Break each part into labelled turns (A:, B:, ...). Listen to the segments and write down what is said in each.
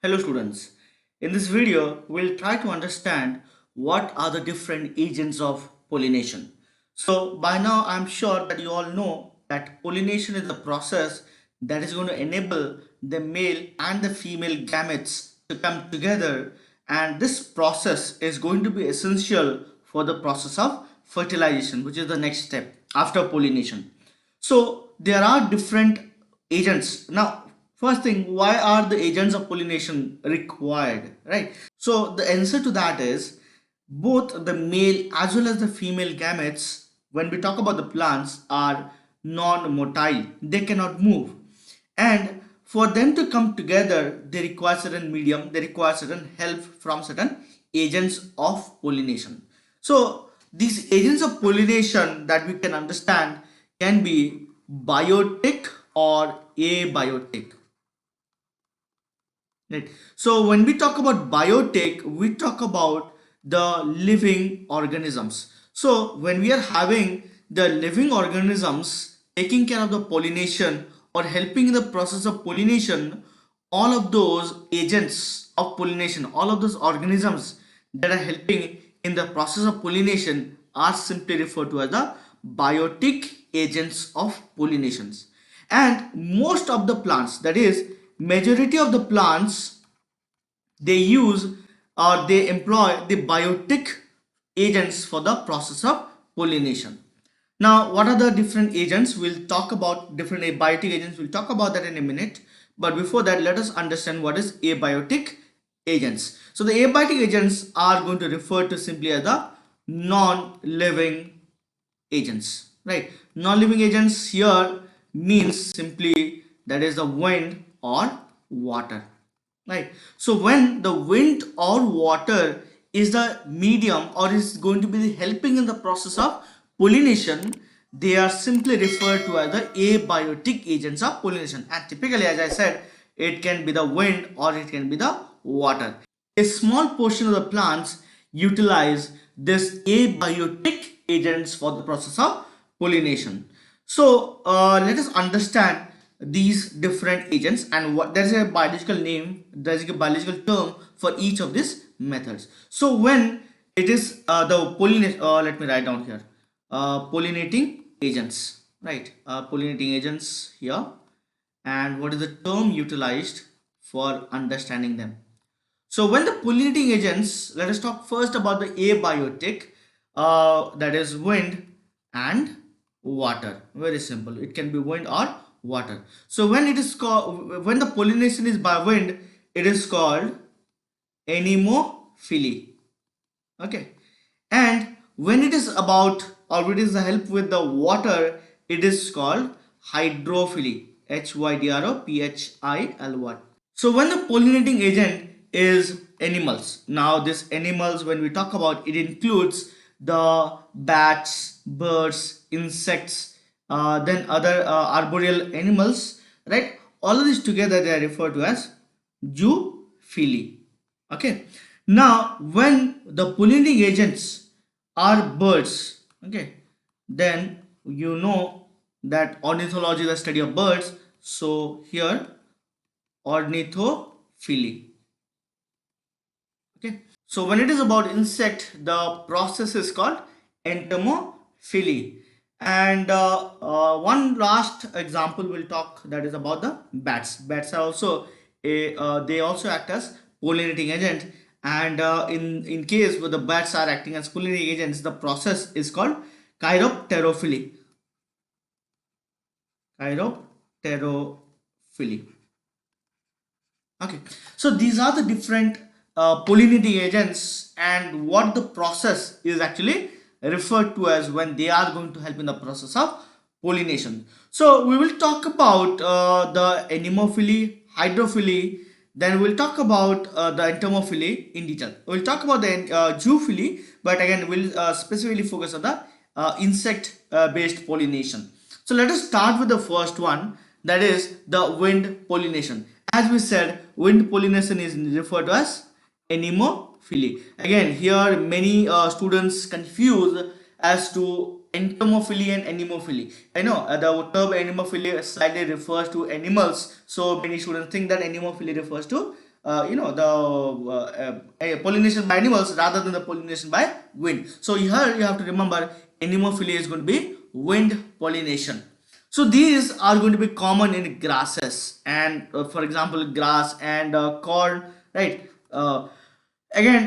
A: Hello students, in this video we'll try to understand what are the different agents of pollination. So by now I'm sure that you all know that pollination is a process that is going to enable the male and the female gametes to come together, and this process is going to be essential for the process of fertilization, which is the next step after pollination. So there are different agents. Now, first thing, why are the agents of pollination required, right? So the answer to that is both the male as well as the female gametes, when we talk about the plants, are non-motile. They cannot move. And for them to come together, they require certain medium, they require certain help from certain agents of pollination. So these agents of pollination that we can understand can be biotic or abiotic. Right. So when we talk about biotic, we talk about the living organisms. So when we are having the living organisms taking care of the pollination or helping in the process of pollination, all of those agents of pollination, all of those organisms that are helping in the process of pollination are simply referred to as the biotic agents of pollinations. And most of the plants, that is majority of the plants, they use or they employ the biotic agents for the process of pollination. Now, what are the different agents? We'll talk about different abiotic agents. We'll talk about that in a minute. But before that, let us understand what is abiotic agents. So the abiotic agents are going to refer to simply as the non-living agents, right? Non-living agents here means simply that is the wind or water, right? So when the wind or water is the medium or is going to be helping in the process of pollination, they are simply referred to as the abiotic agents of pollination. And typically, as I said, it can be the wind or it can be the water. A small portion of the plants utilize this abiotic agents for the process of pollination. So let us understand these different agents and what there's a biological name, there's a biological term for each of these methods. So when it is the pollination, let me write down here, pollinating agents, right? Pollinating agents here, and what is the term utilized for understanding them. So when the pollinating agents, let us talk first about the abiotic, that is wind and water. Very simple. It can be wind or water. So when it is called, when the pollination is by wind, it is called Anemophily. Okay. And when it is about or it is the help with the water, it is called Hydrophily. Hydrophily. So when the pollinating agent is animals, now this animals, when we talk about, it includes the bats, birds, insects, then other arboreal animals, right? All of these together they are referred to as zoophily. Okay. Now when the pollinating agents are birds, okay, then you know that ornithology is the study of birds. So here ornithophily. Okay. So when it is about insect, the process is called entomophily. And one last example we'll talk, that is about the bats. Bats are also they also act as pollinating agent. And in case where the bats are acting as pollinating agents, the process is called chiropterophily. Chiropterophily. Okay, so these are the different pollinating agents and what the process is actually referred to as when they are going to help in the process of pollination. So we will talk about the anemophily, hydrophily, then we'll talk about the entomophily in detail. We'll talk about the zoophily, but again we'll specifically focus on the insect based pollination. So let us start with the first one, that is the wind pollination. As we said, wind pollination is referred to as anemophily. Again, here many students confuse as to entomophily and anemophily. I know the term anemophily slightly refers to animals, so many students think that anemophily refers to pollination by animals rather than the pollination by wind. So here you have to remember anemophily is going to be wind pollination. So these are going to be common in grasses and for example grass and corn, right? Again,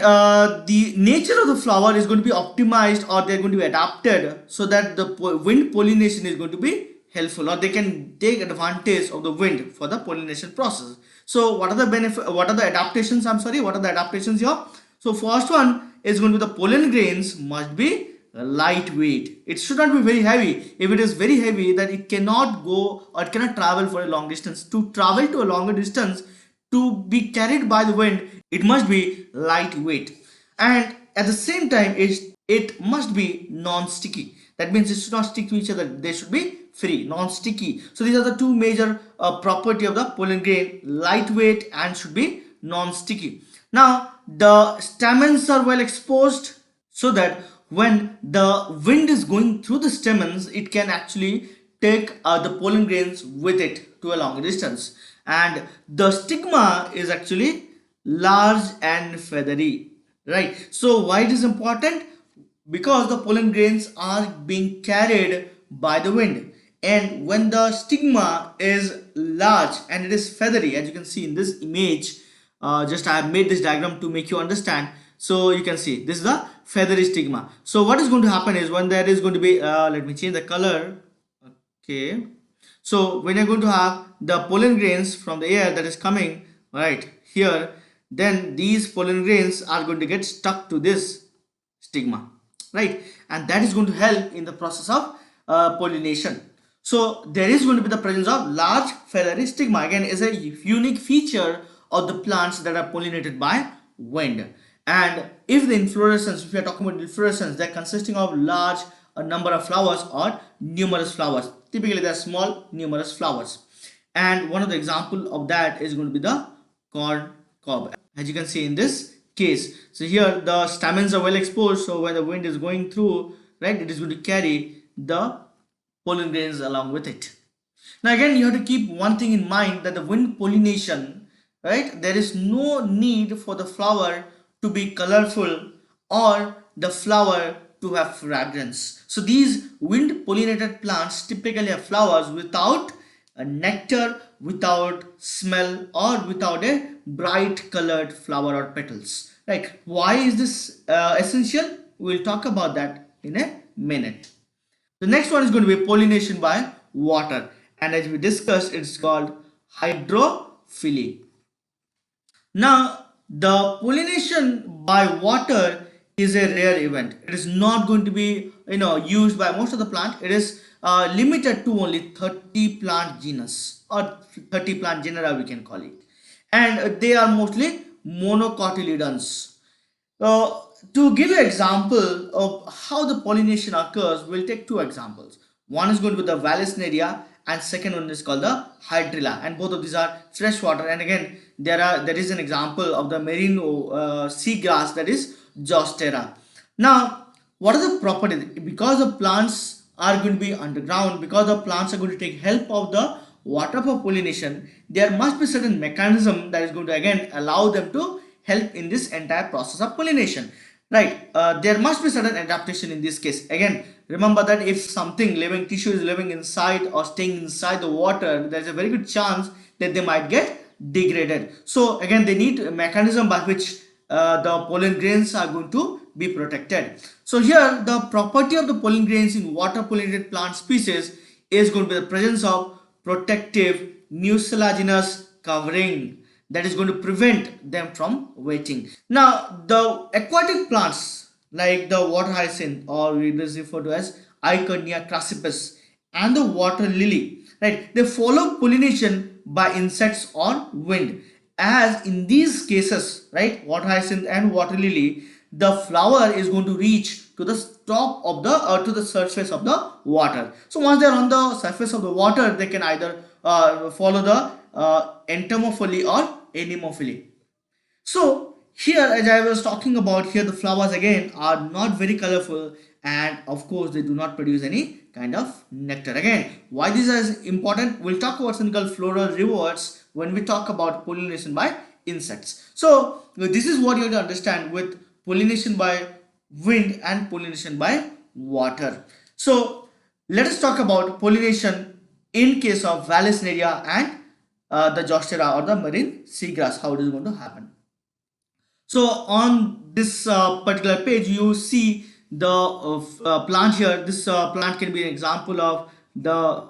A: the nature of the flower is going to be optimized or they're going to be adapted so that the wind pollination is going to be helpful, or they can take advantage of the wind for the pollination process. So what are the benefit, what are the adaptations, I'm sorry, what are the adaptations here? So first one is going to be the pollen grains must be lightweight. It should not be very heavy. If it is very heavy, then it cannot go or it cannot travel for a long distance. To travel to a longer distance, to be carried by the wind, it must be lightweight, and at the same time it must be non-sticky. That means it should not stick to each other. They should be free, non-sticky. So these are the two major property of the pollen grain: lightweight and should be non-sticky. Now the stamens are well exposed so that when the wind is going through the stamens, it can actually take the pollen grains with it to a longer distance. And the stigma is actually large and feathery, right? So why it is important? Because the pollen grains are being carried by the wind, and when the stigma is large and it is feathery, as you can see in this image, just I have made this diagram to make you understand. So you can see this is the feathery stigma. So what is going to happen is when there is going to be let me change the color. Okay, so when you're going to have the pollen grains from the air that is coming right here, then these pollen grains are going to get stuck to this stigma, right? And that is going to help in the process of pollination. So there is going to be the presence of large feathery stigma. Again, is a unique feature of the plants that are pollinated by wind. And if the inflorescence, if we are talking about inflorescence, they're consisting of large number of flowers or numerous flowers. Typically, they are small, numerous flowers. And one of the example of that is going to be the corn cob, as you can see in this case. So here the stamens are well exposed, so when the wind is going through, right, it is going to carry the pollen grains along with it. Now again, you have to keep one thing in mind, that the wind pollination, right, there is no need for the flower to be colorful or the flower to have fragrance. So these wind pollinated plants typically have flowers without a nectar, without smell, or without a bright colored flower or petals. Right? Why is this essential? We'll talk about that in a minute. The next one is going to be pollination by water, and as we discussed, it's called hydrophily. Now, the pollination by water is a rare event. It is not going to be used by most of the plant. It is limited to only 30 plant genus or 30 plant genera we can call it, and they are mostly monocotyledons. To give an example of how the pollination occurs, we'll take two examples. One is going to be the Vallisneria and second one is called the Hydrilla, and both of these are freshwater. And again, there is an example of the merino seagrass, that is Zostera. Now, what are the properties? Because the plants are going to be underground, because the plants are going to take help of the water for pollination, there must be certain mechanism that is going to again allow them to help in this entire process of pollination, right? There must be certain adaptation in this case. Again, remember that if something living tissue is living inside or staying inside the water, there's a very good chance that they might get degraded. So again, they need a mechanism by which the pollen grains are going to be protected. So here the property of the pollen grains in water pollinated plant species is going to be the presence of protective mucilaginous covering that is going to prevent them from wetting. Now the aquatic plants like the water hyacinth, or it is referred to as Iconia crassipus, and the water lily, right, they follow pollination by insects or wind. As in these cases, right, water hyacinth and water lily, the flower is going to reach to the top of the to the surface of the water. So once they are on the surface of the water, they can either follow the Entomophily or Anemophily. So here, as I was talking about, here the flowers again are not very colorful, and of course they do not produce any kind of nectar. Again, why this is important, we'll talk about something called floral rewards when we talk about pollination by insects. So this is what you have to understand with pollination by wind and pollination by water. So let us talk about pollination in case of Vallisneria and the Zostera or the marine seagrass, how it is going to happen. So on this particular page, you see the plant here. This plant can be an example of the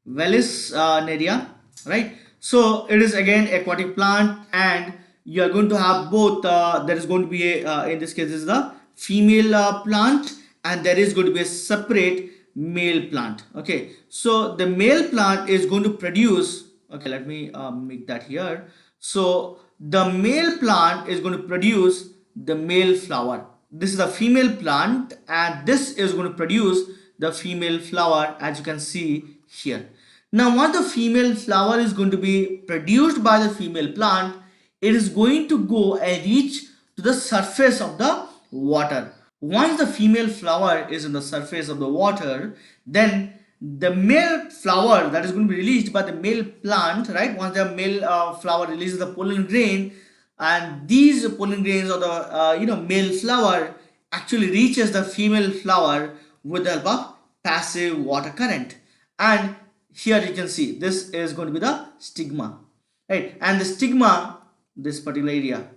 A: Vallis neria, right? So it is again aquatic plant, and you are going to have both. There is going to be a, in this case, is the female plant, and there is going to be a separate male plant. Okay, so the male plant is going to produce. Okay, let me make that here. So the male plant is going to produce the male flower. This is the female plant, and this is going to produce the female flower, as you can see here. Now once the female flower is going to be produced by the female plant, it is going to go and reach to the surface of the water. Once the female flower is in the surface of the water, then the male flower that is going to be released by the male plant, right? Once the male flower releases the pollen grain, and these pollen grains of the male flower actually reaches the female flower with the help of passive water current. And here you can see this is going to be the stigma, right? And the stigma, this particular area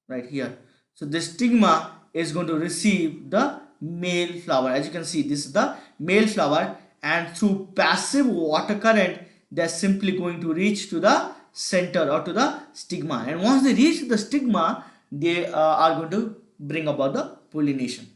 A: right here, so this stigma is going to receive the male flower. As you can see, this is the male flower, and through passive water current they're simply going to reach to the center or to the stigma, and once they reach the stigma, they are going to bring about the pollination.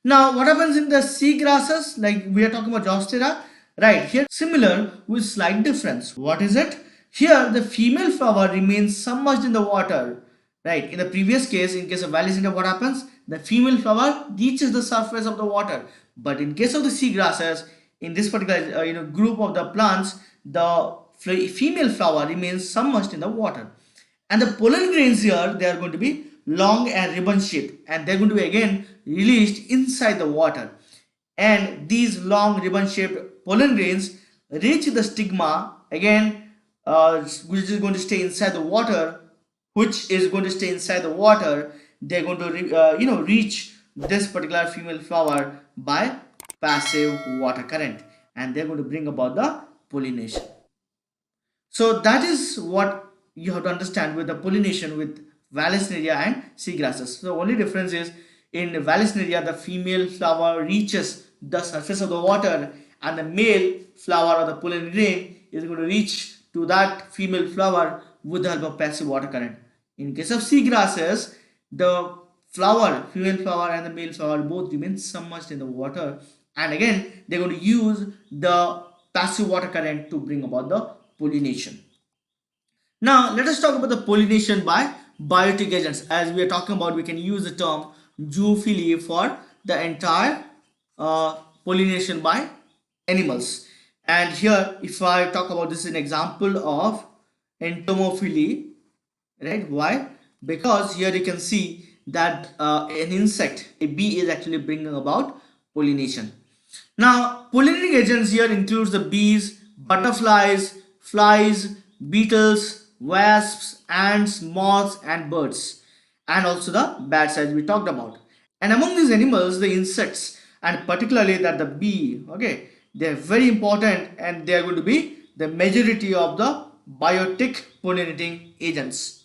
A: Now what happens in the sea grasses, like we are talking about Zostera, right? Here similar with slight difference. What is it? Here the female flower remains submerged in the water, right? In the previous case, in case of Vallisneria, what happens? The female flower reaches the surface of the water, but in case of the sea grasses, in this particular group of the plants, the female flower remains submerged in the water, and the pollen grains here, they are going to be long and ribbon shaped, and they're going to be again released inside the water, and these long ribbon shaped pollen grains reach the stigma again, which is going to stay inside the water, they're going to reach this particular female flower by passive water current, and they're going to bring about the pollination. So that is what you have to understand with the pollination with Vallisneria and seagrasses. So the only difference is in Vallisneria, the female flower reaches the surface of the water, and the male flower or the pollen grain is going to reach to that female flower with the help of passive water current. In case of seagrasses, the female flower and the male flower both remain submerged in the water, and again they're going to use the passive water current to bring about the pollination. Now let us talk about the pollination by biotic agents. As we are talking about, we can use the term zoophily for the entire pollination by animals. And here, if I talk about this, an example of Entomophily, right? Why? Because here you can see that an insect, a bee, is actually bringing about pollination. Now pollinating agents here includes the bees, butterflies, flies, beetles, wasps, ants, moths, and birds, and also the bats, as we talked about. And among these animals, the insects, and particularly that the bee, okay, they are very important, and they are going to be the majority of the biotic pollinating agents.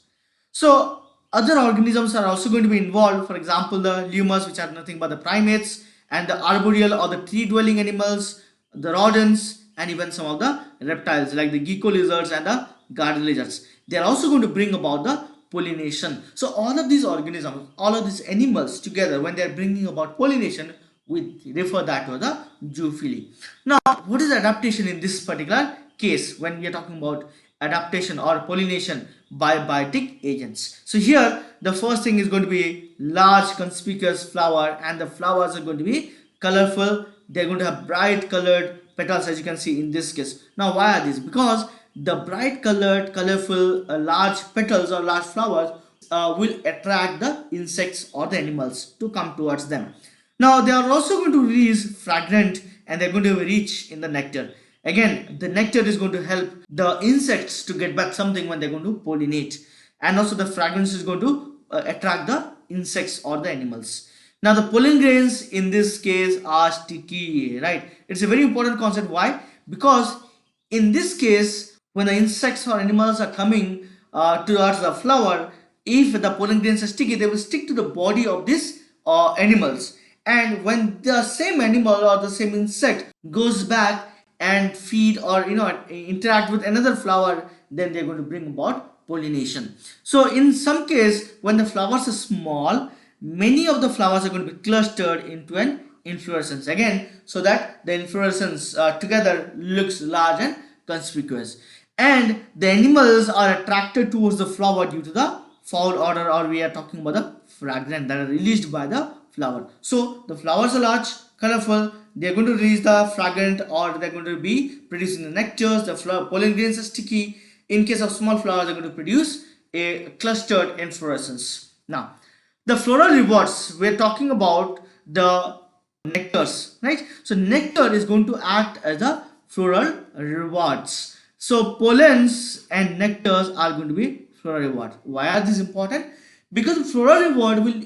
A: So other organisms are also going to be involved. For example, the lemurs, which are nothing but the primates, and the arboreal or the tree dwelling animals, the rodents, and even some of the reptiles like the gecko lizards and the garden lizards. They are also going to bring about the pollination. So all of these organisms, all of these animals together, when they are bringing about pollination, we refer that to the zoophily. Now what is adaptation in this particular case when we are talking about adaptation or pollination by biotic agents? So here the first thing is going to be large conspicuous flower, and the flowers are going to be colorful. They're going to have bright colored petals, as you can see in this case. Now why are these? Because the bright colored, colorful, large petals or large flowers will attract the insects or the animals to come towards them. Now they are also going to release fragrant, and they're going to be rich in the nectar. Again, the nectar is going to help the insects to get back something when they're going to pollinate. and also the fragrance is going to attract the insects or the animals. Now the pollen grains in this case are sticky, right? It's a very important concept. Why? Because in this case, when the insects or animals are coming towards the flower, if the pollen grains are sticky, they will stick to the body of these animals. And when the same animal or the same insect goes back and feed or interact with another flower, then they're going to bring about pollination. So in some case, when the flowers are small, many of the flowers are going to be clustered into an inflorescence again, so that the inflorescence together looks large and conspicuous, and the animals are attracted towards the flower due to the foul odor, or we are talking about the fragrance that are released by the flower. So the flowers are large, colorful, they are going to release the fragrant, or they are going to be producing the nectars. The pollen grains are sticky. In case of small flowers, they are going to produce a clustered inflorescence. Now the floral rewards, we're talking about the nectars, right? So nectar is going to act as a floral rewards. So pollens and nectars are going to be floral reward. Why are these important? Because floral reward will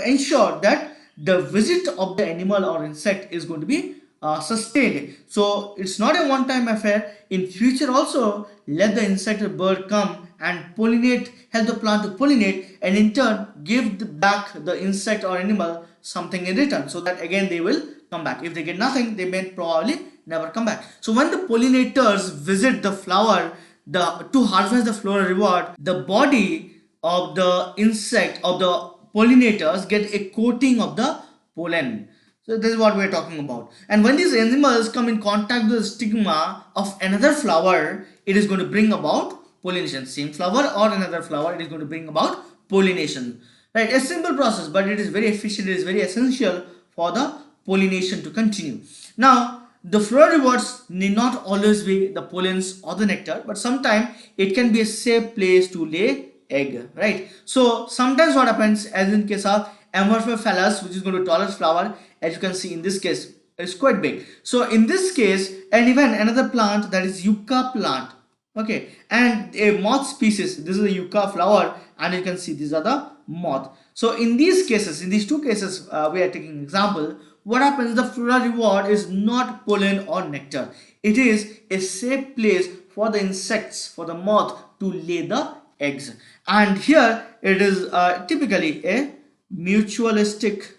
A: ensure that the visit of the animal or insect is going to be sustained. So it's not a one-time affair. In future also, let the insect or bird come and pollinate, help the plant to pollinate, and in turn give back the insect or animal something in return, so that again they will come back. If they get nothing, they may probably never come back. So when the pollinators visit the flower to harvest the floral reward, the body of the insect of the pollinators get a coating of the pollen. So this is what we are talking about. And when these animals come in contact with the stigma of another flower, it is going to bring about pollination. Same flower or another flower, it is going to bring about pollination. Right? A simple process, but it is very efficient. It is very essential for the pollination to continue. Now, the floral rewards need not always be the pollens or the nectar, but sometimes it can be a safe place to lay egg, right? So sometimes what happens, as in case of Anemophily, which is going to tallest flower, as you can see in this case, it's quite big. So in this case, and even another plant, that is yucca plant, okay, and a moth species, this is a yucca flower, and you can see these are the moth. So in these cases, in these two cases, we are taking example. What happens, the floral reward is not pollen or nectar. It is a safe place for the insects, for the moth to lay the eggs. And here it is typically a mutualistic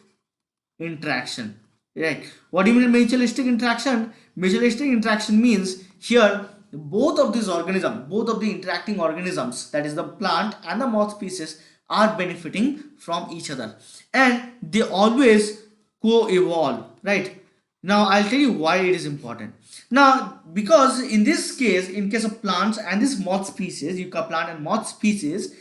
A: interaction, right? What do you mean mutualistic interaction? Mutualistic interaction means here both of these organisms, both of the interacting organisms, that is the plant and the moth species, are benefiting from each other, and they always co-evolve, right? Now I'll tell you why it is important. Now because in this case, in case of plants and this moth species, yucca plant and moth species,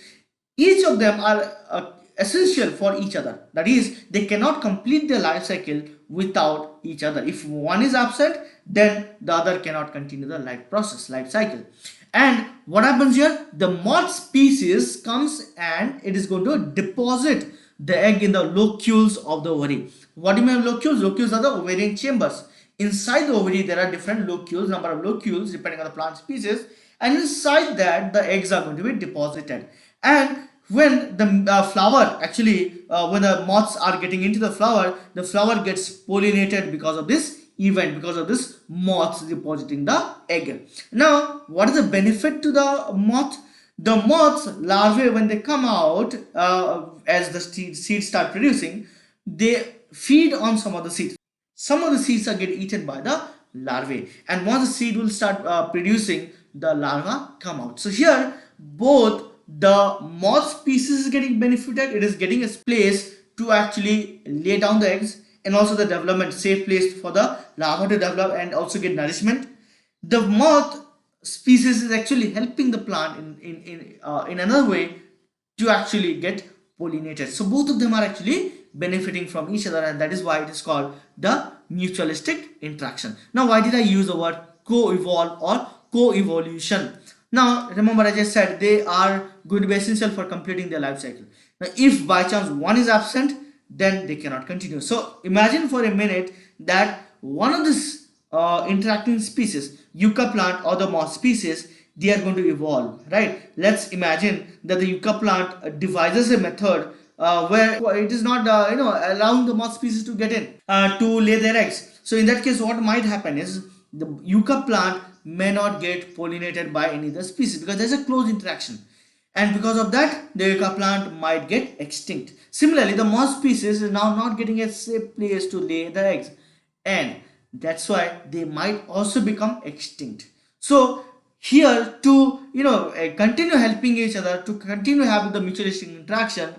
A: each of them are essential for each other. That is, they cannot complete their life cycle without each other. If one is absent, then the other cannot continue the life cycle. And what happens here, the moth species comes and it is going to deposit the egg in the locules of the ovary. What do you mean locules? Locules are the ovarian chambers. Inside the ovary there are different locules, number of locules depending on the plant species, and inside that the eggs are going to be deposited. And when the flower actually when the moths are getting into the flower gets pollinated because of this event, because of this moths depositing the egg. Now what is the benefit to the moth? The moths larvae, when they come out, as the seeds start producing, they feed on some of the seeds. Some of the seeds are get eaten by the larvae, and once the seed will start producing, the larva come out. So here both the moth species is getting benefited, it is getting a place to actually lay down the eggs, and also the development, safe place for the larva to develop and also get nourishment. The moth species is actually helping the plant in another way to actually get pollinated. So both of them are actually benefiting from each other, and that is why it is called the mutualistic interaction. Now why did I use the word co-evolve or co-evolution? Now remember, as I said, they are going to be essential for completing their life cycle. Now if by chance one is absent, then they cannot continue. So imagine for a minute that one of these interacting species, yucca plant or the moth species, they are going to evolve, right? Let's imagine that the yucca plant devises a method where it is not allowing the moth species to get in to lay their eggs. So in that case, what might happen is the yucca plant may not get pollinated by any other species because there's a close interaction, and because of that the yucca plant might get extinct. Similarly, the moth species is now not getting a safe place to lay the eggs, and that's why they might also become extinct. So here, to continue helping each other, to continue having the mutualistic interaction,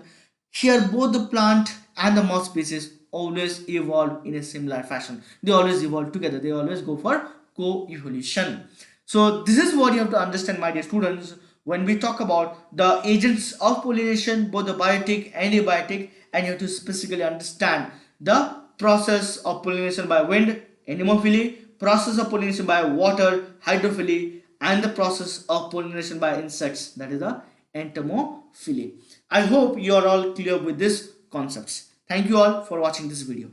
A: here both the plant and the moth species always evolve in a similar fashion. They always evolve together, they always go for co-evolution. So this is what you have to understand, my dear students, when we talk about the agents of pollination, both the biotic and abiotic, and you have to specifically understand the process of pollination by wind, anemophily, process of pollination by water, hydrophily, and the process of pollination by insects, that is the entomophily. I hope you are all clear with these concepts. Thank you all for watching this video.